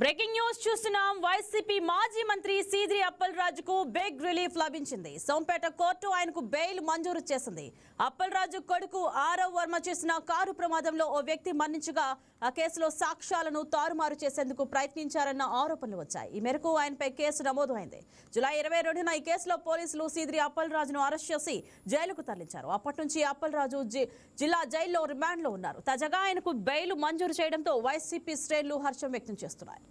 Breaking news చూస్తున్నాం. YCP మాజీ మంత్రి సీదిరి అప్పలరాజుకు బిగ్ రిలీఫ్ లభించింది. సోంపేట కోర్టు ఆయనకు బెయిల్ మంజూరు చేసింది. అప్పలరాజు కొడుకు ఆరవ్ వర్మ చేసిన కారు ప్రమాదంలో ఓ వ్యక్తి మరణించగా ఆ కేసులో సాక్ష్యాలను తారుమారు చేసేందుకు ప్రయత్నించారన్న ఆరోపణలు వచ్చాయి. ఈ మేరకు ఆయనపై కేసు నమోదు అయింది. జూలై 22న ఈ కేసులో పోలీసులు సీదిరి అప్పలరాజును అరెస్ట్ చేసి జైలుకు తరలించారు. అప్పటి నుంచి అప్పలరాజు జిల్లా జైల్లో రిమాండ్లో ఉన్నారు. తాజాగా ఆయనకు బెయిల్ మంజూరు చేయడంతో వైసీపీ శ్రేణులు హర్షం వ్యక్తం చేస్తున్నాయి.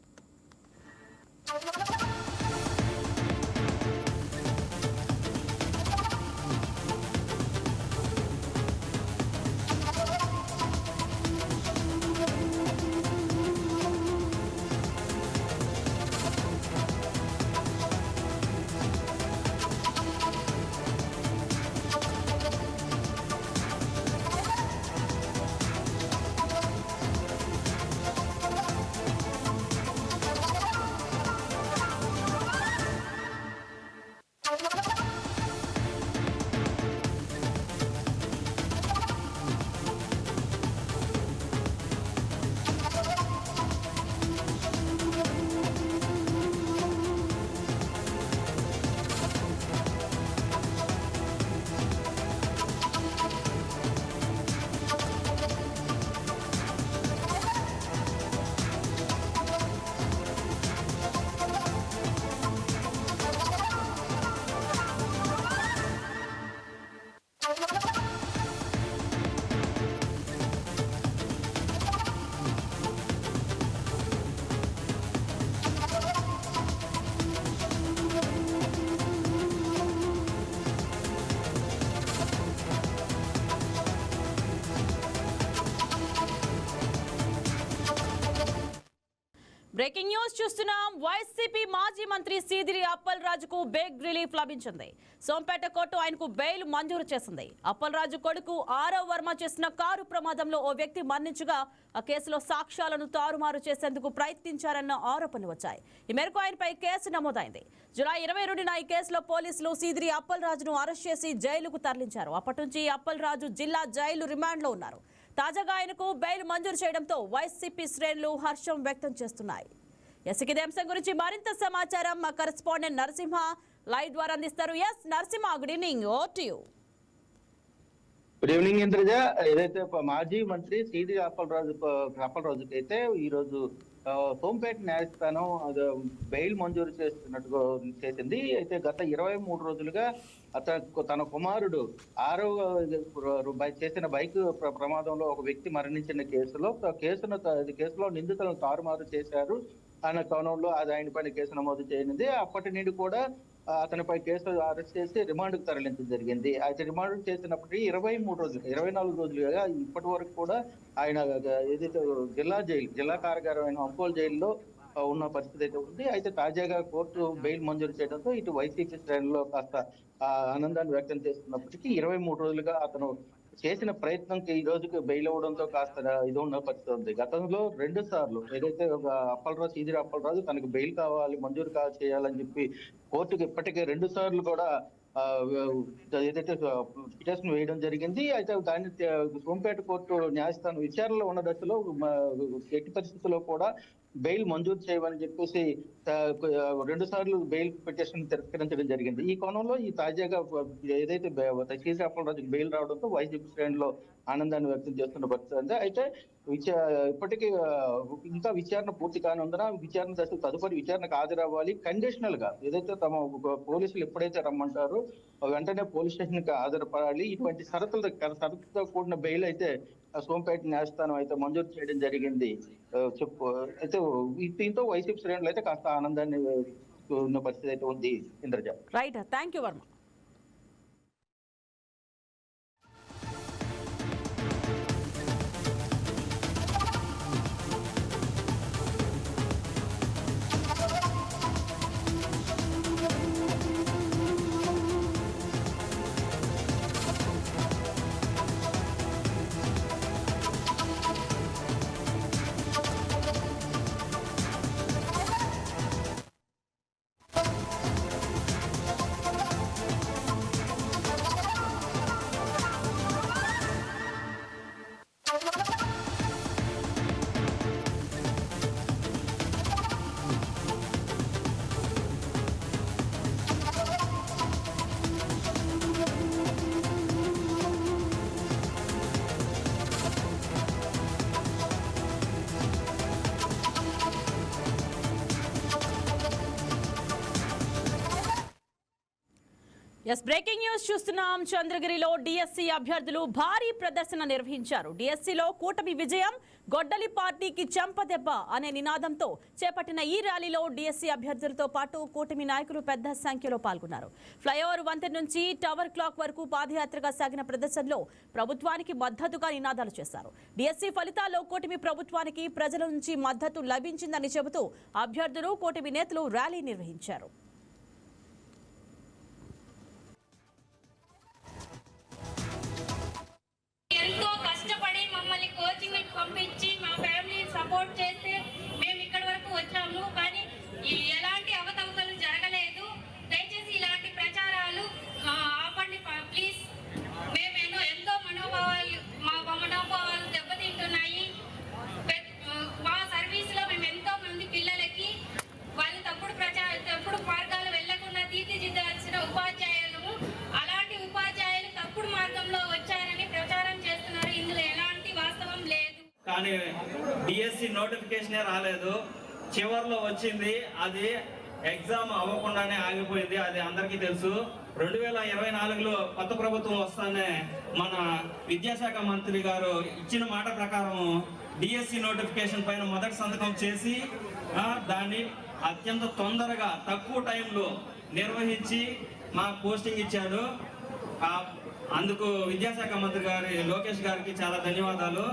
బ్రేకింగ్ న్యూస్ చూస్తున్నాం. వైసీపీ మాజీ మంత్రి సీదిరి అప్పలరాజుకు బిగ్ రిలీఫ్ లభించింది. సోంపేట కోర్టు ఆయనకు బెయిల్ మంజూరు చేసింది. అప్పలరాజు కొడుకు ఆరవ్ వర్మ చేసిన కారు ప్రమాదంలో ఓ వ్యక్తి మరణించగా ఆ కేసులో సాక్ష్యాలను తారుమారు చేసేందుకు ప్రయత్నించారన్న ఆరోపణలు వచ్చాయి. ఈ మేరకు ఆయనపై కేసు నమోదైంది. జూలై 22న ఈ కేసులో పోలీసులు సీదిరి అప్పలరాజును అరెస్ట్ చేసి జైలుకు తరలించారు. అప్పటి నుంచి అప్పలరాజు జిల్లా జైలు రిమాండ్లో ఉన్నారు. తాజాగా ఆయనకు బెయిల్ మంజూరు చేయడంతో వైసీపీ శ్రేణులు హర్షం వ్యక్తం చేస్తున్నాయి. ఇదే అంశం గురించి మరింత సమాచారం మా కరెస్పాండెంట్ నరసింహ లైవ్ ద్వారా అందిస్తారు. Narasimha, good evening. Over to you. Good evening Indraja. ఏదైతే మాజీ మంత్రి సీదిరి అప్పలరాజుకి అయితే ఈ రోజు సోంపేట న్యాయస్థానం బెయిల్ మంజూరు చేసింది. అయితే గత 23 రోజులుగా తన కుమారుడు ఆరో చేసిన బైక్ ప్రమాదంలో ఒక వ్యక్తి మరణించిన కేసులో నిందితులను తారుమారు చేశారు అన్న కోణంలో ఆయన పైన కేసు నమోదు చేయనుంది. అప్పటి నుండి కూడా అతనిపై కేసు అరెస్ట్ చేసి రిమాండ్కు తరలించడం జరిగింది. అయితే రిమాండ్ చేసినప్పటికీ 24 రోజులుగా ఇప్పటి వరకు కూడా ఆయన ఏదైతే జిల్లా కారాగారమైన అంకోల్ జైల్లో ఉన్న పరిస్థితి అయితే ఉంది. అయితే తాజాగా కోర్టు బెయిల్ మంజూరు చేయడంతో ఇటు వైసీపీ శ్రేణుల్లో కాస్త ఆనందాన్ని వ్యక్తం చేస్తున్నప్పటికీ 23 రోజులుగా అతను చేసిన ప్రయత్నంకి ఈ రోజుకి బెయిల్ అవ్వడంతో కాస్త ఇది ఉన్న పరిస్థితి ఉంది. గతంలో 2 సార్లు ఏదైతే సీదిరి అప్పలరాజు తనకు బెయిల్ కావాలి, మంజూరు చేయాలని చెప్పి కోర్టుకు ఇప్పటికే 2 సార్లు కూడా ఏదైతే పిటిషన్ వేయడం జరిగింది. అయితే దాన్ని సోంపేట కోర్టు న్యాయస్థానం విచారణలో ఉన్న దశలో ఎట్టి పరిస్థితుల్లో కూడా బెయిల్ మంజూరు చేయమని చెప్పేసి 2 సార్లు బెయిల్ పిటిషన్ తిరస్కరించడం జరిగింది. ఈ కోణంలో ఈ తాజాగా ఏదైతే సీదిరి అప్పలరాజుకి బెయిల్ రావడంతో వైసీపీ శ్రేణిలో ఆనందాన్ని వ్యక్తం చేస్తున్న పరిస్థితి. అయితే ఇప్పటికీ ఇంకా విచారణ పూర్తి కానుందన విచారణ దశ తదుపరి విచారణకు హాజరవ్వాలి. కండిషనల్ గా ఏదైతే తమ పోలీసులు ఎప్పుడైతే రమ్మంటారో వెంటనే పోలీస్ స్టేషన్ కి హాజరుపడాలి. ఇటువంటి షరతులతో కూడిన బెయిల్ అయితే సోంపేట న్యాయస్థానం అయితే మంజూరు చేయడం జరిగింది. అయితే దీంతో వైసీపీ శ్రేణులు అయితే కాస్త ఆనందాన్ని ఉన్న పరిస్థితి అయితే ఉంది. Indraja. Right, thank you Varma. Yes breaking news చూస్తున్నాం. చంద్రగిరిలో డిఎస్సి అభ్యర్థులు భారీ ప్రదర్శన నిర్వహించారు. డిఎస్సిలో కూటమి విజయం, గొడ్డలి పార్టీకి చెంపదెబ్బ అనే నినాదంతో చేపట్టిన ఈ ర్యాలీలో డిఎస్సి అభ్యర్థులతో పాటు కూటమి నాయకులు పెద్ద సంఖ్యలో పాల్గొన్నారు. ఫ్లైఓవర్ వంతెన నుంచి టవర్ క్లాక్ వరకు పాదయాత్రగా సాగిన ప్రదర్శనలో ప్రభుత్వానికి మద్దతుగా నినాదాలు చేశారు. డిఎస్సి ఫలితాల్లో కూటమి ప్రభుత్వానికి ప్రజల నుంచి మద్దతు లభించిందని చెబుతూ అభ్యర్థులు, కూటమి నేతలు ర్యాలీ నిర్వహించారు. ఎంతో కష్టపడి మమ్మల్ని కోచింగ్ పంపించి మా ఫ్యామిలీని సపోర్ట్ చేస్తే మేము ఇక్కడి వరకు వచ్చాము. కానీ ఎలాంటి అవతవకలు జరగలేదు. దయచేసి ఇలాంటి ప్రచారాలు ఆపండి ప్లీజ్. మేము ఎంతో మా మనోభావాలు దెబ్బతింటున్నాయి. మా సర్వీస్లో మేము ఎంతో మంది పిల్లలకి వాళ్ళు తప్పుడు మార్గాలు వెళ్లకుండా తీర్చిదిద్దాల్సిన ఉపాధ్యాయులు, అలాంటి ఉపాధ్యాయులు తప్పుడు మార్గంలో వచ్చారని ప్రచారం చేస్తున్నారు. ఇందులో ఎలాంటి వాస్తవం లేదు. కానీ డిఎస్సి నోటిఫికేషనే రాలేదు. చివర్లో వచ్చింది. అది ఎగ్జామ్ అవ్వకుండానే ఆగిపోయింది. అది అందరికీ తెలుసు. 2024లో కొత్త ప్రభుత్వం వస్తానే మన విద్యాశాఖ మంత్రి గారు ఇచ్చిన మాట ప్రకారం డిఎస్సి నోటిఫికేషన్ పైన మొదటి సంతకం చేసి దాన్ని అత్యంత తొందరగా తక్కువ టైంలో నిర్వహించి మాకు పోస్టింగ్ ఇచ్చాడు. అందుకు విద్యాశాఖ మంత్రి గారి లోకేష్ గారికి చాలా ధన్యవాదాలు.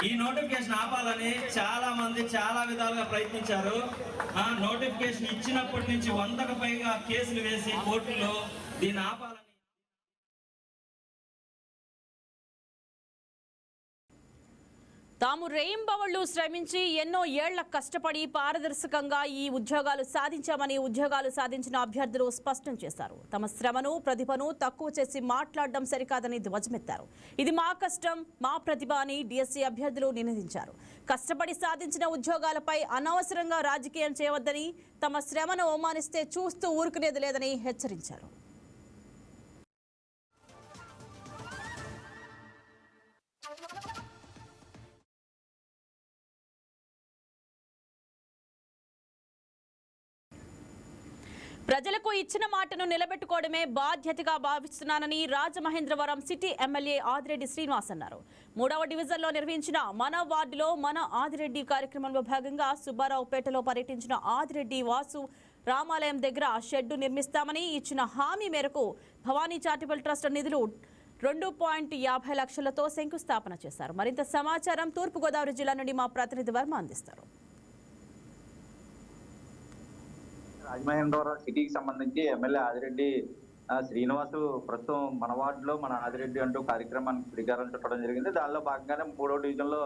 ఈ నోటిఫికేషన్ ఆపాలని చాలా మంది చాలా విధాలుగా ప్రయత్నించారు. నోటిఫికేషన్ ఇచ్చినప్పటి నుంచి 100కు పైగా కేసులు వేసి కోర్టులో దీన్ని ఆపాలని. తాము రేయింబవళ్లు శ్రమించి ఎన్నో ఏళ్ల కష్టపడి పారదర్శకంగా ఈ ఉద్యోగాలు సాధించామని ఉద్యోగాలు సాధించిన అభ్యర్థులు స్పష్టం చేశారు. తమ శ్రమను, ప్రతిభను తక్కువ చేసి మాట్లాడడం సరికాదని ధ్వజమెత్తారు. ఇది మా కష్టం, మా ప్రతిభ అని డిఎస్సి అభ్యర్థులు నినదించారు. కష్టపడి సాధించిన ఉద్యోగాలపై అనవసరంగా రాజకీయం చేయవద్దని, తమ శ్రమను అవమానిస్తే చూస్తూ ఊరుకునేది లేదని హెచ్చరించారు. ప్రజలకు ఇచ్చిన మాటను నిలబెట్టుకోవడమే బాధ్యతగా భావిస్తున్నానని రాజమహేంద్రవరం సిటీ ఎమ్మెల్యే ఆదిరెడ్డి శ్రీనివాస్ అన్నారు. 3వ డివిజన్లో నిర్వహించిన మన వార్డులో మన ఆదిరెడ్డి కార్యక్రమంలో భాగంగా సుబ్బారావుపేటలో పర్యటించిన ఆదిరెడ్డి వాసు రామాలయం దగ్గర షెడ్డు నిర్మిస్తామని ఇచ్చిన హామీ మేరకు భవానీ చారిటబుల్ ట్రస్ట్ నిధులు 2.50 లక్షలతో శంకుస్థాపన చేశారు. మరింత సమాచారం తూర్పుగోదావరి జిల్లా నుండి మా ప్రతినిధి వర్మ అందిస్తారు. రాజమహేంద్రవరం సిటీకి సంబంధించి ఎమ్మెల్యే ఆదిరెడ్డి శ్రీనివాసు ప్రస్తుతం మన వార్డులో మన ఆదిరెడ్డి అంటూ కార్యక్రమానికి శ్రీకారం చుట్టడం జరిగింది. దానిలో భాగంగానే 3వ డివిజన్లో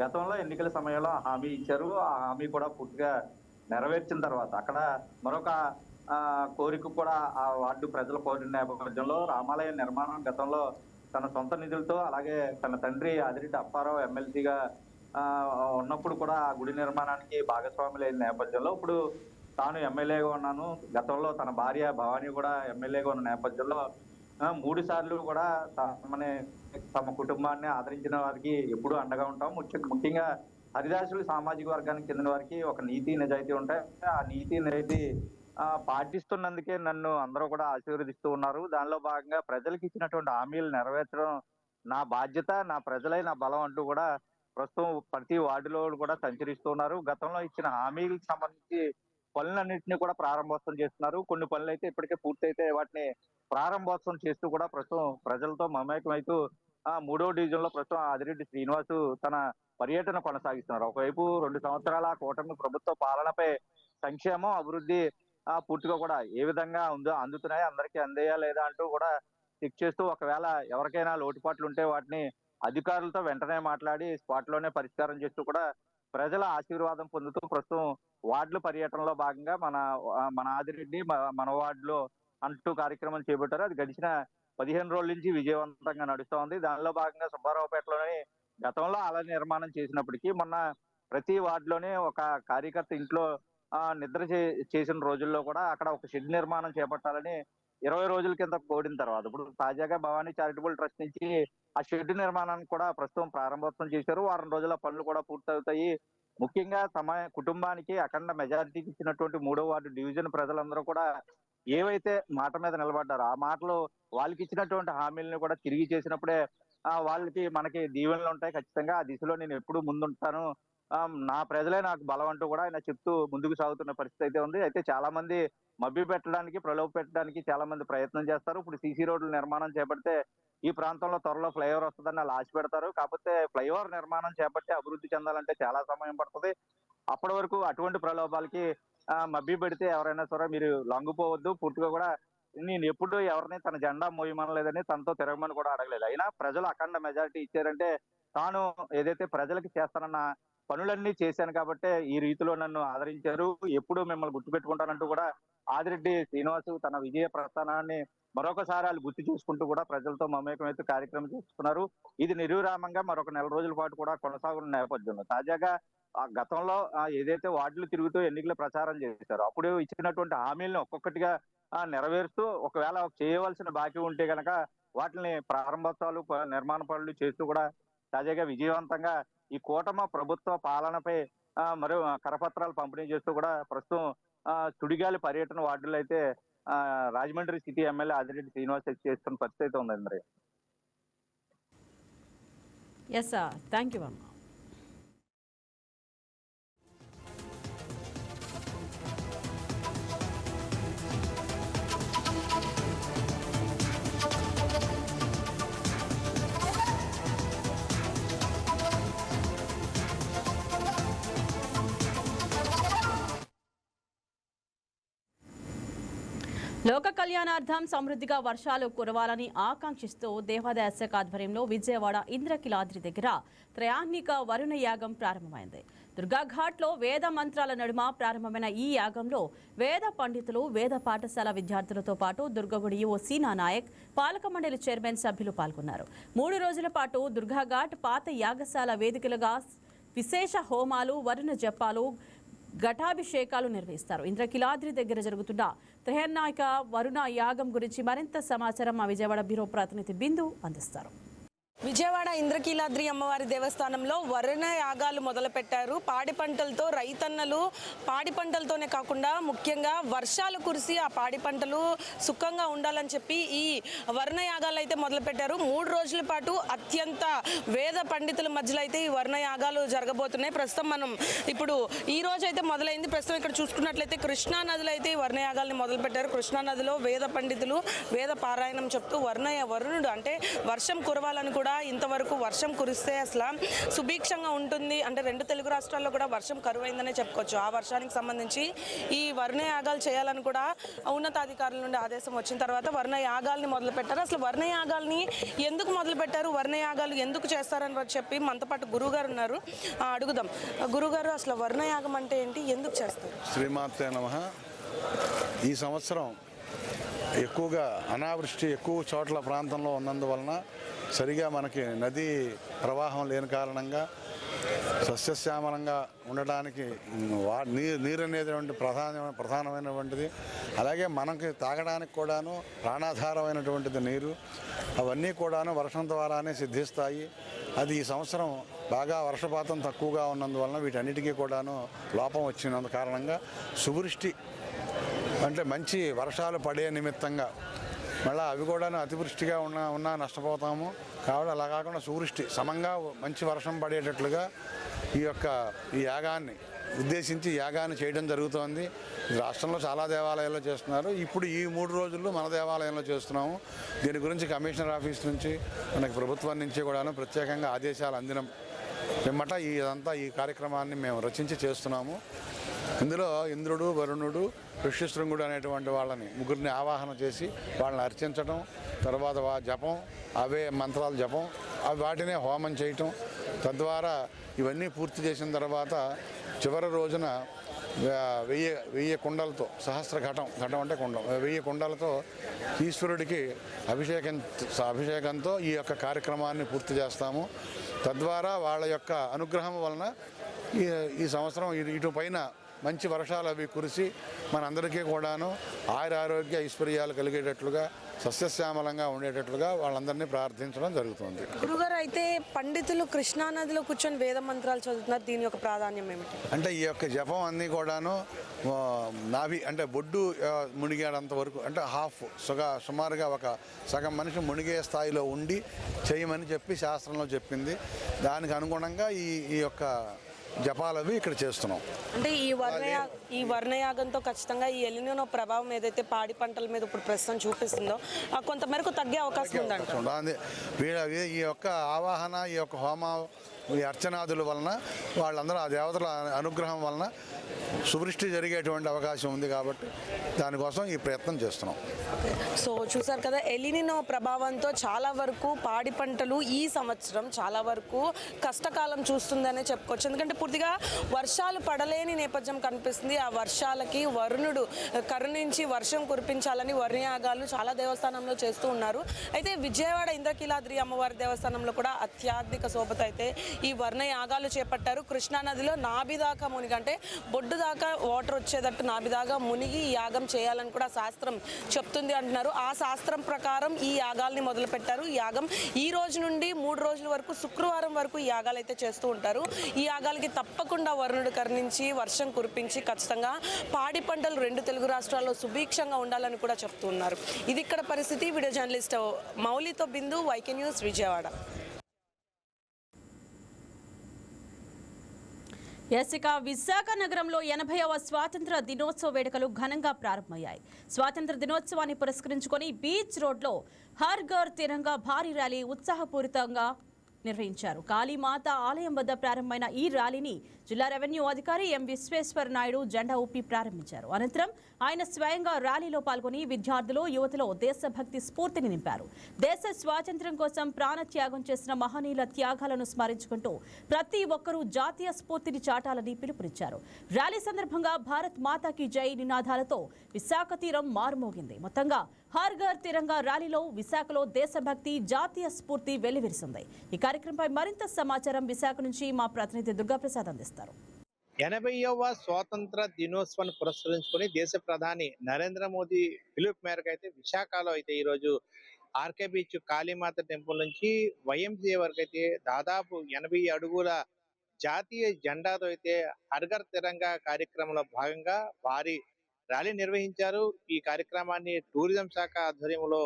గతంలో ఎన్నికల సమయంలో హామీ ఇచ్చారు. ఆ హామీ కూడా పూర్తిగా నెరవేర్చిన తర్వాత అక్కడ మరొక కోరిక కూడా ఆ వార్డు ప్రజల కోరిన నేపథ్యంలో రామాలయ నిర్మాణం గతంలో తన సొంత నిధులతో, అలాగే తన తండ్రి ఆదిరెడ్డి అప్పారావు ఎమ్మెల్సీగా ఉన్నప్పుడు కూడా ఆ గుడి నిర్మాణానికి భాగస్వాములైన నేపథ్యంలో ఇప్పుడు తాను ఎమ్మెల్యేగా ఉన్నాను, గతంలో తన భార్య భవానీ కూడా ఎమ్మెల్యేగా ఉన్న నేపథ్యంలో 3 సార్లు కూడా తమ కుటుంబాన్ని ఆదరించిన వారికి ఎప్పుడూ అండగా ఉంటాం. ముఖ్యంగా హరిదాసులు సామాజిక వర్గానికి చెందిన వారికి ఒక నీతి నిజాయితీ ఉంటాయి. ఆ నీతి నిజాయితీ పాటిస్తున్నందుకే నన్ను అందరూ కూడా ఆశీర్వదిస్తూ ఉన్నారు. దానిలో భాగంగా ప్రజలకు ఇచ్చినటువంటి హామీలు నెరవేర్చడం నా బాధ్యత, నా ప్రజలై నా బలం అంటూ కూడా ప్రస్తుతం ప్రతి వార్డులో కూడా సంచరిస్తూ ఉన్నారు. గతంలో ఇచ్చిన హామీలకు సంబంధించి పనులన్నింటినీ కూడా ప్రారంభోత్సవం చేస్తున్నారు. కొన్ని పనులు అయితే ఇప్పటికే పూర్తయితే వాటిని ప్రారంభోత్సవం చేస్తూ కూడా ప్రస్తుతం ప్రజలతో మమేకమైతూ 3వ డివిజన్ లో ప్రస్తుతం ఆదిరెడ్డి శ్రీనివాసు తన పర్యటన కొనసాగిస్తున్నారు. ఒకవైపు 2 సంవత్సరాల కూటమి ప్రభుత్వ పాలనపై సంక్షేమం, అభివృద్ధి పూర్తిగా కూడా ఏ విధంగా అందుతున్నాయి, అందరికీ అందేయా లేదా అంటూ కూడా చెక్ చేస్తూ, ఒకవేళ ఎవరికైనా లోటుపాట్లు ఉంటే వాటిని అధికారులతో వెంటనే మాట్లాడి స్పాట్ లోనే పరిష్కారం చేస్తూ కూడా ప్రజల ఆశీర్వాదం పొందుతూ ప్రస్తుతం వార్డుల పర్యటనలో భాగంగా మన ఆదిరెడ్డి మన వార్డులో అంటూ కార్యక్రమం చేపట్టారు. అది గడిచిన 15 రోజుల నుంచి విజయవంతంగా నడుస్తోంది. దానిలో భాగంగా సుబ్బారావుపేటలోని గతంలో అలా నిర్మాణం చేసినప్పటికీ మొన్న ప్రతి వార్డులోనే ఒక కార్యకర్త ఇంట్లో నిద్ర చేసిన రోజుల్లో కూడా అక్కడ ఒక షెడ్ నిర్మాణం చేపట్టాలని 20 రోజుల కింద కోడిన తర్వాత ఇప్పుడు తాజాగా భవానీ చారిటబుల్ ట్రస్ట్ నుంచి ఆ షెడ్ నిర్మాణానికి కూడా ప్రస్తుతం ప్రారంభోత్సవం చేశారు. వారం రోజుల పనులు కూడా పూర్తవుతాయి. ముఖ్యంగా తమ కుటుంబానికి అఖండ మెజారిటీకి ఇచ్చినటువంటి 3వ వార్డు డివిజన్ ప్రజలందరూ కూడా ఏవైతే మాట మీద నిలబడ్డారో ఆ మాటలు వాళ్ళకి ఇచ్చినటువంటి హామీలను కూడా తిరిగి చేసినప్పుడే వాళ్ళకి మనకి దీవెనలు ఉంటాయి. ఖచ్చితంగా ఆ దిశలో నేను ఎప్పుడూ ముందుంటాను. నా ప్రజలే నాకు బలం అంటూ కూడా ఆయన చెప్తూ ముందుకు సాగుతున్న పరిస్థితి అయితే ఉంది. అయితే చాలా మంది మభ్య పెట్టడానికి, ప్రలోభ పెట్టడానికి చాలా మంది ప్రయత్నం చేస్తారు. ఇప్పుడు సీసీ రోడ్ల నిర్మాణం చేపడితే ఈ ప్రాంతంలో త్వరలో ఫ్లైఓవర్ వస్తుందని వాళ్ళు ఆశ పెడతారు. కాకపోతే ఫ్లైఓవర్ నిర్మాణం చేపట్టి అభివృద్ధి చెందాలంటే చాలా సమయం పడుతుంది. అప్పటి వరకు అటువంటి ప్రలోభాలకి మభ్య పెడితే ఎవరైనా సరే మీరు లొంగిపోవద్దు. పూర్తిగా కూడా నేను ఎప్పుడు ఎవరిని తన జెండా మోయమనలేదని, తనతో తిరగమని కూడా అడగలేదు. అయినా ప్రజలు అఖండ మెజారిటీ ఇచ్చారంటే తాను ఏదైతే ప్రజలకి చేస్తానన్న పనులన్నీ చేశాను కాబట్టే ఈ రీతిలో నన్ను ఆదరించారు. ఎప్పుడు మిమ్మల్ని గుర్తుపెట్టుకుంటానంటూ కూడా ఆదిరెడ్డి శ్రీనివాసు తన విజయ ప్రస్థానాన్ని మరొకసారి వాళ్ళు గుర్తు చేసుకుంటూ కూడా ప్రజలతో మమేకమైతే కార్యక్రమం చేసుకున్నారు. ఇది నిర్విరామంగా మరొక నెల రోజుల పాటు కూడా కొనసాగుతున్న నేపథ్యంలో తాజాగా గతంలో ఏదైతే వార్డులు తిరుగుతూ ఎన్నికల ప్రచారం చేశారో అప్పుడు ఇచ్చినటువంటి హామీలను ఒక్కొక్కటిగా నెరవేరుస్తూ ఒకవేళ చేయవలసిన బాకీ ఉంటే గనక వాటిని ప్రారంభోత్సవాలు నిర్మాణ పనులు చేస్తూ కూడా తాజాగా విజయవంతంగా ఈ కూటమి ప్రభుత్వ పాలనపై మరియు కరపత్రాలు పంపిణీ చేస్తూ కూడా ప్రస్తుతం సుడిగాలి పర్యటన వార్డులు అయితే రాజమండ్రి సిటీ ఎమ్మెల్యే ఆదిరెడ్డి శ్రీనివాస్ చేస్తున్న పరిస్థితి అయితే ఉంది అందరూ. ఎస్ సార్, థ్యాంక్ యూ అమ్మా. లోక కళ్యాణార్థం సమృద్ధిగా వర్షాలు కురవాలని ఆకాంక్షిస్తూ దేవాదాయ శాఖ ఆధ్వర్యంలో విజయవాడ ఇంద్రకిలాద్రి దగ్గర త్రయాహ్నిక వరుణ యాగం ప్రారంభమైంది. దుర్గాఘాట్లో వేద మంత్రాల నడుమ ప్రారంభమైన ఈ యాగంలో వేద పండితులు, వేద పాఠశాల విద్యార్థులతో పాటు దుర్గగుడి ఈవో సీనా నాయక్, పాలక మండలి చైర్మన్ సభ్యులు పాల్గొన్నారు. 3 రోజుల పాటు దుర్గాఘాట్ పాత యాగశాల వేదికలుగా విశేష హోమాలు, వరుణ జపాలు, ఘటాభిషేకాలు నిర్వహిస్తారు. ఇంద్రకిలాద్రి దగ్గర జరుగుతున్న త్రయాహ్నిక వరుణ యాగం గురించి మరింత సమాచారం మా విజయవాడ బ్యూరో ప్రతినిధి బిందు అందిస్తారు. విజయవాడ ఇంద్రకీలాద్రి అమ్మవారి దేవస్థానంలో వరుణ యాగాలు మొదలుపెట్టారు. పాడి పంటలతో రైతన్నలు పాడి పంటలతోనే కాకుండా ముఖ్యంగా వర్షాలు కురిసి ఆ పాడి పంటలు సుఖంగా ఉండాలని చెప్పి ఈ వరుణ యాగాలు అయితే మొదలుపెట్టారు. 3 రోజుల పాటు అత్యంత వేద పండితుల మధ్యలో అయితే ఈ వరుణ యాగాలు జరగబోతున్నాయి. ప్రస్తుతం మనం ఇప్పుడు ఈ రోజు అయితే మొదలైంది. ప్రస్తుతం ఇక్కడ చూసుకున్నట్లయితే కృష్ణా నదిలో అయితే ఈ వరుణ యాగాల్ని మొదలుపెట్టారు. కృష్ణా నదిలో వేద పండితులు వేద పారాయణం చెప్తూ వరుణుడు అంటే వర్షం కురవాలని కూడా, ఇంతవరకు వర్షం కురిస్తే అసలు సుభిక్షంగా ఉంటుంది అంటే 2 తెలుగు రాష్ట్రాల్లో కూడా వర్షం కరువైందనే చెప్పుకోవచ్చు. ఆ వర్షానికి సంబంధించి ఈ వరుణ యాగాలు చేయాలని కూడా ఉన్నతాధికారుల నుండి ఆదేశం వచ్చిన తర్వాత వరుణ యాగాల్ని మొదలు పెట్టారు. అసలు వరుణ యాగాల్ని ఎందుకు మొదలు పెట్టారు, వరుణ యాగాలు ఎందుకు చేస్తారని చెప్పి మనతో పాటు గురువుగారు ఉన్నారు, అడుగుదాం. గురువుగారు, అసలు వరుణ యాగం అంటే ఏంటి, ఎందుకు చేస్తారు? శ్రీమాతే నమః. ఈ సంవత్సరం ఎక్కువగా అనావృష్టి ఎక్కువ చోట్ల ప్రాంతంలో ఉన్నందువలన సరిగా మనకి నదీ ప్రవాహం లేని కారణంగా సస్యశ్యామలంగా ఉండడానికి నీరు అనేటువంటి ప్రధానమైనటువంటిది. అలాగే మనకి తాగడానికి కూడాను ప్రాణాధారమైనటువంటిది నీరు. అవన్నీ కూడాను వర్షం ద్వారానే సిద్ధిస్తాయి. అది ఈ సంవత్సరం బాగా వర్షపాతం తక్కువగా ఉన్నందువలన వీటన్నిటికీ కూడాను లోపం వచ్చినందు కారణంగా సువృష్టి అంటే మంచి వర్షాలు పడే నిమిత్తంగా మళ్ళీ అవి కూడాను అతివృష్టిగా ఉన్నా నష్టపోతాము. కాబట్టి అలా కాకుండా సువృష్టి సమంగా మంచి వర్షం పడేటట్లుగా ఈ యాగాన్ని ఉద్దేశించి యాగాన్ని చేయడం జరుగుతోంది. రాష్ట్రంలో చాలా దేవాలయాల్లో చేస్తున్నారు. ఇప్పుడు ఈ 3 రోజుల్లో మన దేవాలయంలో చేస్తున్నాము. దీని గురించి కమిషనర్ ఆఫీస్ నుంచి మనకి ప్రభుత్వం నుంచి కూడాను ప్రత్యేకంగా ఆదేశాలు అందిన పిమ్మట ఈ కార్యక్రమాన్ని మేము రచించి చేస్తున్నాము. ఇందులో ఇంద్రుడు, వరుణుడు, ఋష్యశృంగుడు అనేటువంటి వాళ్ళని ముగ్గురిని ఆవాహన చేసి వాళ్ళని అర్చించడం, తర్వాత జపం, అవే మంత్రాలు జపం, వాటినే హోమం చేయటం. తద్వారా ఇవన్నీ పూర్తి చేసిన తర్వాత చివరి రోజున 1000 కుండలతో ఘటం అంటే కుండం 1000 కుండలతో ఈశ్వరుడికి అభిషేకంతో ఈ కార్యక్రమాన్ని పూర్తి చేస్తాము. తద్వారా వాళ్ళ యొక్క అనుగ్రహం వలన ఈ సంవత్సరం ఇటు పైన మంచి వర్షాలు అవి కురిసి మనందరికీ కూడాను ఆరోగ్య ఐశ్వర్యాలు కలిగేటట్లుగా సస్యశ్యామలంగా ఉండేటట్లుగా వాళ్ళందరినీ ప్రార్థించడం జరుగుతుంది. గురుగారు, అయితే పండితులు కృష్ణానదిలో కూర్చొని వేద మంత్రాలు చదువుతున్నారు, దీని యొక్క ప్రాధాన్యం ఏమిటి? అంటే ఈ యొక్క జపం అన్నీ కూడాను నాభి అంటే బొడ్డు మునిగేంత వరకు అంటే సుమారుగా ఒక సగం మనిషి మునిగే స్థాయిలో ఉండి చేయమని చెప్పి శాస్త్రంలో చెప్పింది. దానికి అనుగుణంగా ఈ యొక్క జపాలవి ఇక్కడ చేస్తున్నాం. అంటే ఈ వర్ణయాగంతో ఖచ్చితంగా ఈ ఎలినో ప్రభావం ఏదైతే పాడి పంటల మీద ఇప్పుడు ప్రస్తుతం చూపిస్తుందో కొంత మేరకు తగ్గే అవకాశం ఉందంట. ఈ యొక్క ఆవాహన, ఈ యొక్క హోమ, ఈ అర్చనాదుల వలన వాళ్ళందరూ ఆ దేవతల అనుగ్రహం వలన సువృష్టి జరిగేటువంటి అవకాశం ఉంది కాబట్టి దానికోసం ఈ ప్రయత్నం చేస్తున్నాం. సో చూసారు కదా, ఎలినినో ప్రభావంతో చాలా వరకు పాడి పంటలు ఈ సంవత్సరం చాలా వరకు కష్టకాలం చూస్తుందనే చెప్పుకోవచ్చు. ఎందుకంటే పూర్తిగా వర్షాలు పడలేని నేపథ్యం కనిపిస్తుంది. ఆ వర్షాలకి వరుణుడు కరుణించి వర్షం కురిపించాలని వర్ణయాగాలు చాలా దేవస్థానంలో చేస్తూ ఉన్నారు. అయితే విజయవాడ ఇంద్రకీలాద్రి అమ్మవారి దేవస్థానంలో కూడా అత్యధిక శోభతో అయితే ఈ వర్ణయాగాలు చేపట్టారు. కృష్ణానదిలో నాభి దాకా మునిగి అంటే బొడ్డు దాకా వాటర్ వచ్చేటట్టు నాభి దాకా మునిగి ఈ యాగం చేయాలని కూడా శాస్త్రం చెప్తుంది అంటున్నారు. ఆ శాస్త్రం ప్రకారం ఈ యాగాల్ని మొదలుపెట్టారు. ఈ యాగం ఈ రోజు నుండి 3 రోజుల వరకు శుక్రవారం వరకు ఈ యాగాలు అయితే చేస్తూ ఉంటారు. ఈ యాగాలకి తప్పకుండా వరుణుడు కరుణించి వర్షం కురిపించి ఖచ్చితంగా పాడి పంటలు 2 తెలుగు రాష్ట్రాల్లో సుభిక్షంగా ఉండాలని కూడా చెప్తున్నారు. ఇది ఇక్కడ పరిస్థితి. వీడియో జర్నలిస్ట్ మౌలితో బిందు, వైకే న్యూస్, విజయవాడ. ఇక విశాఖ నగరంలో 80వ స్వాతంత్ర దినోత్సవ వేడుకలు ఘనంగా ప్రారంభమయ్యాయి. స్వాతంత్ర దినోత్సవాన్ని పురస్కరించుకొని బీచ్ రోడ్లో హర్ ఘర్ తిరంగా భారీ ర్యాలీ ఉత్సాహపూరితంగా నిర్వహించారు. కాళీమాత ఆలయం వద్ద ప్రారంభమైన ఈ ర్యాలీని జిల్లా రెవెన్యూ అధికారి ఎం విశ్వేశ్వర నాయుడు జెండా ఊపి ప్రారంభించారు. అనంతరం ఆయన స్వయంగా ర్యాలీలో పాల్గొని విద్యార్థులు, యువతలో దేశభక్తి స్ఫూర్తిని నింపారు. దేశ స్వాతంత్ర్యం కోసం ప్రాణత్యాగం చేసిన మహనీయుల త్యాగాలను స్మరించుకుంటూ ప్రతి ఒక్కరూ జాతీయ స్ఫూర్తిని చాటాలని పిలుపునిచ్చారు. ర్యాలీ సందర్భంగా భారత్ మాతాకి జై నినాదాలతో విశాఖ తీరం మారుమోగింది. మొత్తంగా హర్ ఘర్ తిరంగా ర్యాలీలో విశాఖలో దేశభక్తి, జాతీయ స్ఫూర్తి వెల్లివిరిసింది. ఈ కార్యక్రమంపై మరింత సమాచారం విశాఖ నుంచి మా ప్రతినిధి దుర్గాప్రసాద్ అందిస్తారు. 80వ స్వాతంత్ర దినోత్సవాన్ని పురస్కరించుకొని దేశ ప్రధాని నరేంద్ర మోదీ పిలుపు మేరకు అయితే విశాఖలో అయితే ఈరోజు ఆర్కే బీచ్ కాళీమాత టెంపుల్ నుంచి వైఎంసీఏ వరకు అయితే దాదాపు 80 అడుగుల జాతీయ జెండాతో అయితే హర్ ఘర్ తిరంగా కార్యక్రమంలో భాగంగా భారీ ర్యాలీ నిర్వహించారు. ఈ కార్యక్రమాన్ని టూరిజం శాఖ ఆధ్వర్యంలో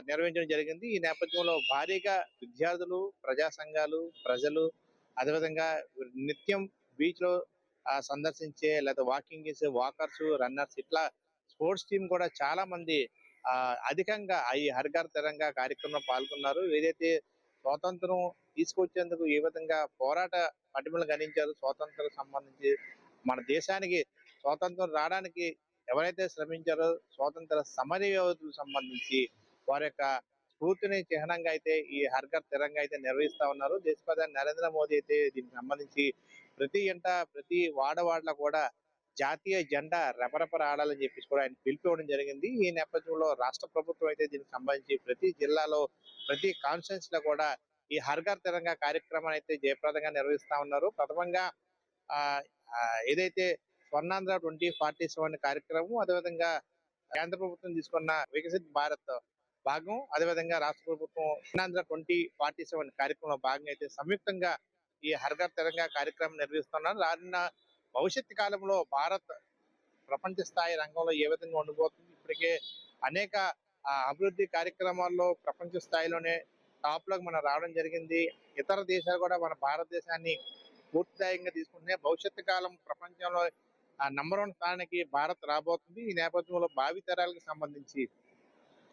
నిర్వహించడం జరిగింది. ఈ నేపథ్యంలో భారీగా విద్యార్థులు, ప్రజా సంఘాలు, ప్రజలు, అదేవిధంగా నిత్యం బీచ్ లో సందర్శించే లేదా వాకింగ్ చేసే వాకర్స్, రన్నర్స్, ఇట్లా స్పోర్ట్స్ టీం కూడా చాలా మంది అధికంగా ఈ హర్ ఘర్ తిరంగా కార్యక్రమంలో పాల్గొన్నారు. ఏదైతే స్వాతంత్రం తీసుకొచ్చేందుకు ఏ విధంగా పోరాట పటిమలు గణించారు, స్వాతంత్రం సంబంధించి మన దేశానికి స్వాతంత్రం రావడానికి ఎవరైతే శ్రమించారో స్వాతంత్ర సమర యోధులకు సంబంధించి వారి యొక్క స్ఫూర్తిని చిహ్నంగా అయితే ఈ హర్ ఘర్ తిరంగా అయితే నిర్వహిస్తా ఉన్నారు. దేశ ప్రధాని నరేంద్ర మోదీ అయితే దీనికి సంబంధించి ప్రతి ఇంట, ప్రతి వాడవాడలో కూడా జాతీయ జెండా రెపరెపర ఆడాలని చెప్పేసి కూడా ఆయన పిలిపివ్వడం జరిగింది. ఈ నేపథ్యంలో రాష్ట్ర ప్రభుత్వం అయితే దీనికి సంబంధించి ప్రతి జిల్లాలో, ప్రతి కాన్స్టిట్యూన్స్ లో కూడా ఈ హర్ ఘర్ తిరంగా కార్యక్రమాన్ని అయితే జయప్రదంగా నిర్వహిస్తా ఉన్నారు. ప్రథమంగా ఏదైతే స్వర్ణాంధ్ర 2047 కార్యక్రమం, అదేవిధంగా కేంద్ర ప్రభుత్వం తీసుకున్న వికసిత్ భారత్ భాగం, అదేవిధంగా రాష్ట్ర ప్రభుత్వం స్వర్ణాంధ్ర 2047 కార్యక్రమంలో భాగంగా అయితే సంయుక్తంగా ఈ హర్ ఘర్ తిరంగా కార్యక్రమం నిర్వహిస్తున్నారు. రానున్న భవిష్యత్తు కాలంలో భారత్ ప్రపంచ స్థాయి రంగంలో ఏ విధంగా ఉండబోతుంది, ఇప్పటికే అనేక అభివృద్ధి కార్యక్రమాల్లో ప్రపంచ స్థాయిలోనే టాప్ లోకి మనం రావడం జరిగింది. ఇతర దేశాలు కూడా మన భారతదేశాన్ని పూర్తిదాయంగా తీసుకుంటే భవిష్యత్తు కాలం ప్రపంచంలో నంబర్ 1 స్థానానికి భారత్ రాబోతుంది. ఈ నేపథ్యంలో భావితరాలకు సంబంధించి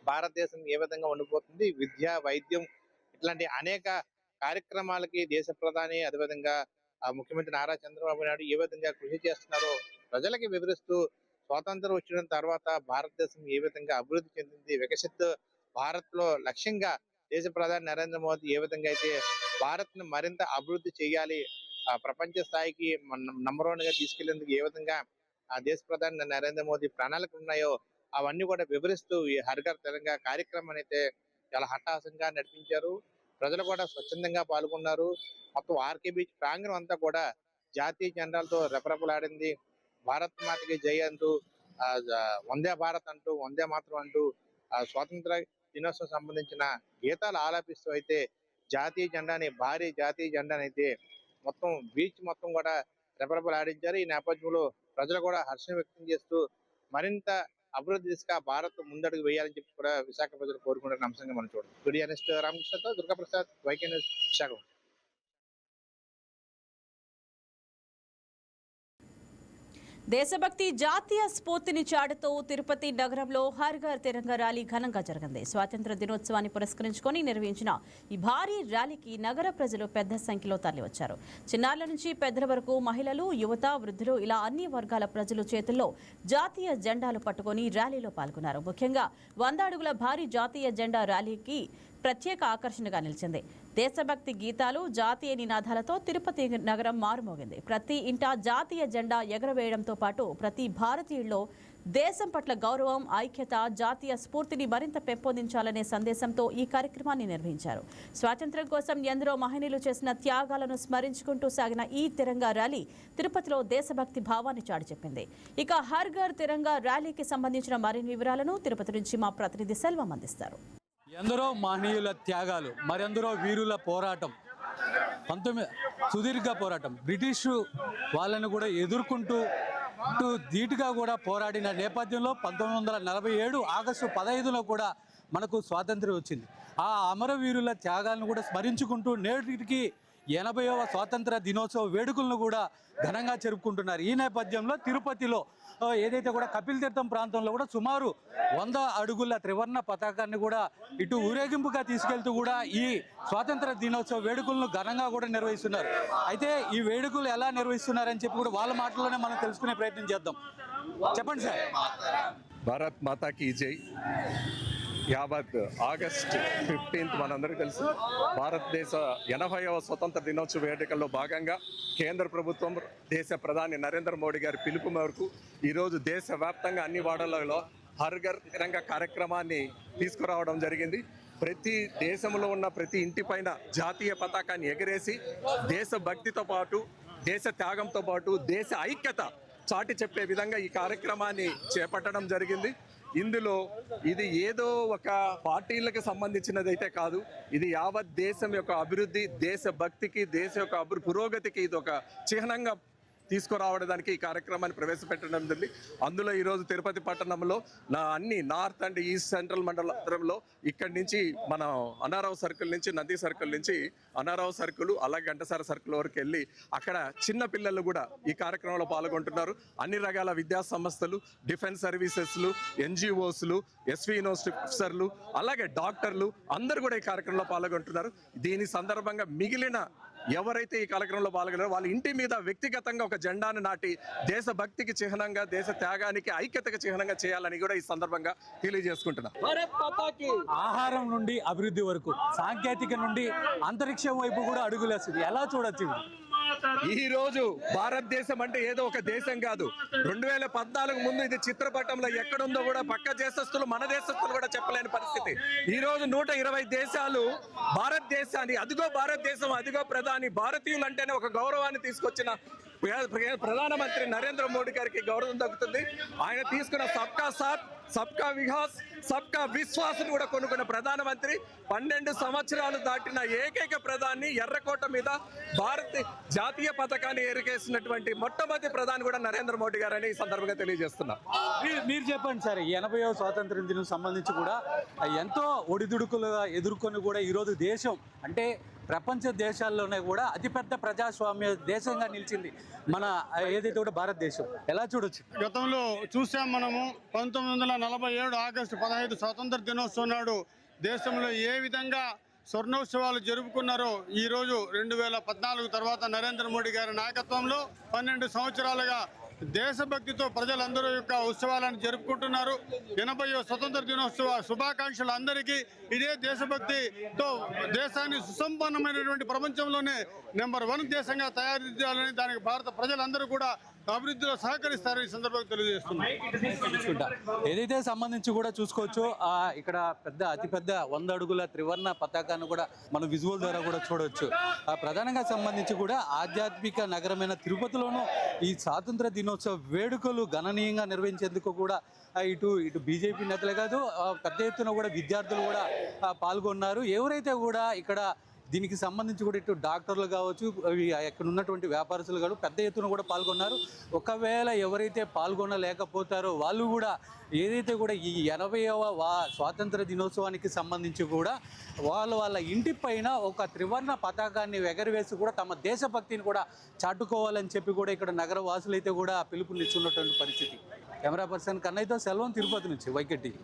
భారతదేశం ఏ విధంగా ఉండిపోతుంది, విద్య, వైద్యం, ఇట్లాంటి అనేక కార్యక్రమాలకి దేశ ప్రధాని, అదేవిధంగా ముఖ్యమంత్రి నారా చంద్రబాబు నాయుడు ఏ విధంగా కృషి చేస్తున్నారో ప్రజలకి వివరిస్తూ స్వాతంత్రం వచ్చిన తర్వాత భారతదేశం ఏ విధంగా అభివృద్ధి చెందింది, వికసిత్ భారత్ లో లక్ష్యంగా దేశ ప్రధాని నరేంద్ర మోదీ ఏ విధంగా అయితే భారత్ ను మరింత అభివృద్ధి చేయాలి, ప్రపంచ స్థాయికి నంబర్ 1 గా తీసుకెళ్లేందుకు ఏ విధంగా దేశ ప్రధాని నరేంద్ర మోదీ ప్రణాళికలు ఉన్నాయో అవన్నీ కూడా వివరిస్తూ ఈ హర్ ఘర్ తిరంగా కార్యక్రమం అయితే చాలా హఠాసంగా నడిపించారు. ప్రజలు కూడా స్వచ్ఛందంగా పాల్గొన్నారు. మొత్తం ఆర్కే బీచ్ ప్రాంగణం అంతా కూడా జాతీయ జెండాలతో రెపరెపలాడింది. భారత్ మాతకి జై అంటూ వందే భారత్ అంటూ వందే మాతరం అంటూ స్వాతంత్ర దినోత్సవం సంబంధించిన గీతాలు ఆలాపిస్తూ అయితే జాతీయ జెండాని భారీ జాతీయ జెండాని అయితే మొత్తం బీచ్ మొత్తం కూడా రెపరెపలాడించారు. ఈ నేపథ్యంలో ప్రజలు కూడా హర్షం వ్యక్తం చేస్తూ మరింత అభివృద్ధి దిశగా భారత్ ముందడుగు వేయాలని చెప్పి కూడా విశాఖ ప్రజలు కోరుకుంటున్న అంశంగా మనం చూడండి. వీడియో జర్నలిస్ట్ రామకృష్ణతో దుర్గాప్రసాద్, వైకే న్యూస్, విశాఖ. దేశభక్తి జాతీయ స్ఫూర్తిని చాటుతూ తిరుపతి నగరంలో హర్ ఘర్ తిరంగా ర్యాలీ ఘనంగా జరిగింది. స్వాతంత్ర దినోత్సవాన్ని పురస్కరించుకొని నిర్వహించిన ఈ భారీ ర్యాలీకి నగర ప్రజలు పెద్ద సంఖ్యలో తరలివచ్చారు. చిన్నారుల నుంచి పెద్దల వరకు మహిళలు, యువత, వృద్ధులు ఇలా అన్ని వర్గాల ప్రజలు చేతుల్లో జాతీయ జెండాలు పట్టుకొని ర్యాలీలో పాల్గొన్నారు. ముఖ్యంగా 100 అడుగుల భారీ జాతీయ జెండా ర్యాలీకి ప్రత్యేక ఆకర్షణగా నిలిచింది. దేశభక్తి గీతాలు, జాతీయ నినాదాలతో తిరుపతి నగరం మారుమోగింది. ప్రతి ఇంటా జాతీయ జెండా ఎగరవేయడంతో పాటు ప్రతి భారతీయుల్లో దేశం పట్ల గౌరవం, ఐక్యత, జాతీయ స్ఫూర్తిని మరింత పెంపొందించాలనే సందేశంతో ఈ కార్యక్రమాన్ని నిర్వహించారు. స్వాతంత్ర్యం కోసం ఎందరో మహనీయులు చేసిన త్యాగాలను స్మరించుకుంటూ సాగిన ఈ తిరంగా ర్యాలీ తిరుపతిలో దేశభక్తి భావాన్ని చాటి చెప్పింది. ఇక హర్ ఘర్ తిరంగా ర్యాలీకి సంబంధించిన మరిన్ని వివరాలను తిరుపతి నుంచి మా ప్రతినిధి సెల్వం అందిస్తారు. ఎందరో మహనీయుల త్యాగాలు, మరెందరో వీరుల పోరాటం, సుదీర్ఘ పోరాటం, బ్రిటిషు వాళ్ళని కూడా ఎదుర్కొంటూ ధీటుగా కూడా పోరాడిన నేపథ్యంలో 1947 ఆగస్టు 15 కూడా మనకు స్వాతంత్ర్యం వచ్చింది. ఆ అమరవీరుల త్యాగాలను కూడా స్మరించుకుంటూ నేటికి 80వ స్వాతంత్ర దినోత్సవ వేడుకలను కూడా ఘనంగా జరుపుకుంటున్నారు. ఈ నేపథ్యంలో తిరుపతిలో ఏదైతే కూడా కపిల్ తీర్థం ప్రాంతంలో కూడా సుమారు 100 అడుగుల త్రివర్ణ పతాకాన్ని కూడా ఇటు ఊరేగింపుగా తీసుకెళ్తూ కూడా ఈ స్వాతంత్ర దినోత్సవ వేడుకలను ఘనంగా కూడా నిర్వహిస్తున్నారు. అయితే ఈ వేడుకలు ఎలా నిర్వహిస్తున్నారని చెప్పి కూడా వాళ్ళ మాటల్లోనే మనం తెలుసుకునే ప్రయత్నం చేద్దాం. చెప్పండి సార్. భారత్ మాతాకి జై. యావత్ ఆగస్ట్ 15 మనందరికీ తెలుసు భారతదేశ 80వ స్వతంత్ర దినోత్సవ వేడుకల్లో భాగంగా కేంద్ర ప్రభుత్వం దేశ ప్రధాని నరేంద్ర మోడీ గారి పిలుపు మేరకు ఈరోజు దేశవ్యాప్తంగా అన్ని వాడలలో హర్ ఘర్ తిరంగా కార్యక్రమాన్ని తీసుకురావడం జరిగింది. ప్రతి దేశంలో ఉన్న ప్రతి ఇంటి పైన జాతీయ పతాకాన్ని ఎగరేసి దేశభక్తితో పాటు, దేశ త్యాగంతో పాటు దేశ ఐక్యత చాటి చెప్పే విధంగా ఈ కార్యక్రమాన్ని చేపట్టడం జరిగింది. ఇందులో ఇది ఏదో ఒక పార్టీలకు సంబంధించినదైతే కాదు, ఇది యావత్ దేశం యొక్క అభివృద్ధి, దేశభక్తికి, దేశ యొక్క పురోగతికి ఇది ఒక చిహ్నంగా తీసుకురావడానికి ఈ కార్యక్రమాన్ని ప్రవేశపెట్టడం జరిగింది. అందులో ఈరోజు తిరుపతి పట్టణంలో అన్ని నార్త్ అండ్ ఈస్ట్ సెంట్రల్ మండలంలో ఇక్కడి నుంచి మన అన్నారావు సర్కిల్ నుంచి, నంది సర్కిల్ నుంచి అన్నారావు సర్కిల్, అలాగే గంటసార సర్కిల్ వరకు వెళ్ళి అక్కడ చిన్న పిల్లలు కూడా ఈ కార్యక్రమంలో పాల్గొంటున్నారు. అన్ని రకాల విద్యా సంస్థలు, డిఫెన్స్ సర్వీసెస్లు, ఎన్జిఓస్లు, ఎస్వి యూనివర్సిటీ ప్రొఫెసర్లు, అలాగే డాక్టర్లు అందరూ కూడా ఈ కార్యక్రమంలో పాల్గొంటున్నారు. దీని సందర్భంగా మిగిలిన ఎవరైతే ఈ కార్యక్రమంలో పాల్గొన్నారో వాళ్ళ ఇంటి మీద వ్యక్తిగతంగా ఒక జెండాను నాటి దేశభక్తికి చిహ్నంగా, దేశ త్యాగానికి ఐక్యతకు చిహ్నంగా చేయాలని కూడా ఈ సందర్భంగా తెలియజేసుకుంటున్నా. ఆహారం నుండి అభివృద్ధి వరకు, సాంకేతిక నుండి అంతరిక్షం వైపు కూడా అడుగులేస్తుంది. ఎలా చూడొచ్చు? ఈ రోజు భారతదేశం అంటే ఏదో ఒక దేశం కాదు. 2014 ముందు ఇది చిత్రపటంలో ఎక్కడుందో కూడా పక్క దేశస్తులు, మన దేశస్తులు కూడా చెప్పలేని పరిస్థితి. ఈ రోజు 120 దేశాలు భారతదేశాన్ని, అదిగో భారతదేశం, అదిగో ప్రధాని, భారతీయులు అంటేనే ఒక గౌరవాన్ని తీసుకొచ్చిన ప్రధానమంత్రి నరేంద్ర మోడీ గారికి గౌరవం దక్కుతుంది. ఆయన తీసుకున్న సబ్కా సాత్, సబ్కా వికాస్, సబ్కా విశ్వాస్ కూడా కొనుక్కున్న ప్రధానమంత్రి, 12 సంవత్సరాలు దాటిన ఏకైక ప్రధాని, ఎర్రకోట మీద భారత జాతీయ పథకాన్ని ఎరికేసినటువంటి మొట్టమొదటి ప్రధాని కూడా నరేంద్ర మోడీ గారని ఈ సందర్భంగా తెలియజేస్తున్నా. మీరు చెప్పండి సార్. 80వ స్వాతంత్ర దినం సంబంధించి కూడా ఎంతో ఒడిదుడుకులుగా ఎదుర్కొని కూడా ఈరోజు దేశం అంటే ప్రపంచ దేశాల్లోనే కూడా అతిపెద్ద ప్రజాస్వామ్య దేశంగా నిలిచింది మన ఏదైతే కూడా భారతదేశం. ఎలా చూడొచ్చు? గతంలో చూసాం మనము 1947 ఆగస్టు 15 స్వాతంత్ర దినోత్సవం నాడు దేశంలో ఏ విధంగా స్వర్ణోత్సవాలు జరుపుకున్నారో ఈరోజు 2014 తర్వాత నరేంద్ర మోడీ గారి నాయకత్వంలో 12 సంవత్సరాలుగా దేశభక్తితో ప్రజలందరూ యొక్క ఉత్సవాలను జరుపుకుంటున్నారు. 80వ స్వతంత్ర దినోత్సవ శుభాకాంక్షలు అందరికీ. ఇదే దేశభక్తితో దేశాన్ని సుసంపన్నమైనటువంటి ప్రపంచంలోనే నెంబర్ 1 దేశంగా తయారు చేయాలని, దానికి భారత ప్రజలందరూ కూడా అభివృద్ధిలో సహకరిస్తారు ఈ సందర్భంగా తెలియజేస్తున్నారు. ఏదైతే సంబంధించి కూడా చూసుకోవచ్చు ఇక్కడ అతిపెద్ద 100 అడుగుల త్రివర్ణ పతాకాన్ని కూడా మనం విజువల్ ద్వారా కూడా చూడవచ్చు. ప్రధానంగా సంబంధించి కూడా ఆధ్యాత్మిక నగరమైన తిరుపతిలోనూ ఈ స్వాతంత్ర దినోత్సవ వేడుకలు గణనీయంగా నిర్వహించేందుకు కూడా ఇటు బీజేపీ నేతలే కాదు పెద్ద ఎత్తున కూడా విద్యార్థులు కూడా పాల్గొన్నారు. ఎవరైతే కూడా ఇక్కడ దీనికి సంబంధించి కూడా ఇటు డాక్టర్లు కావచ్చు, ఇక్కడ ఉన్నటువంటి వ్యాపారస్తులు కాదు పెద్ద ఎత్తున కూడా పాల్గొన్నారు. ఒకవేళ ఎవరైతే పాల్గొనలేకపోతారో వాళ్ళు కూడా ఏదైతే కూడా ఈ 80వ స్వాతంత్ర దినోత్సవానికి సంబంధించి కూడా వాళ్ళ ఇంటి పైన ఒక త్రివర్ణ పతాకాన్ని ఎగరవేసి కూడా తమ దేశభక్తిని కూడా చాటుకోవాలని చెప్పి కూడా ఇక్కడ నగర వాసులైతే కూడా పిలుపునిచ్చున్నటువంటి పరిస్థితి. కెమెరా పర్సన్ కన్నయ్యతో సెల్వం, తిరుపతి నుంచి వైకెట్ టీవీ.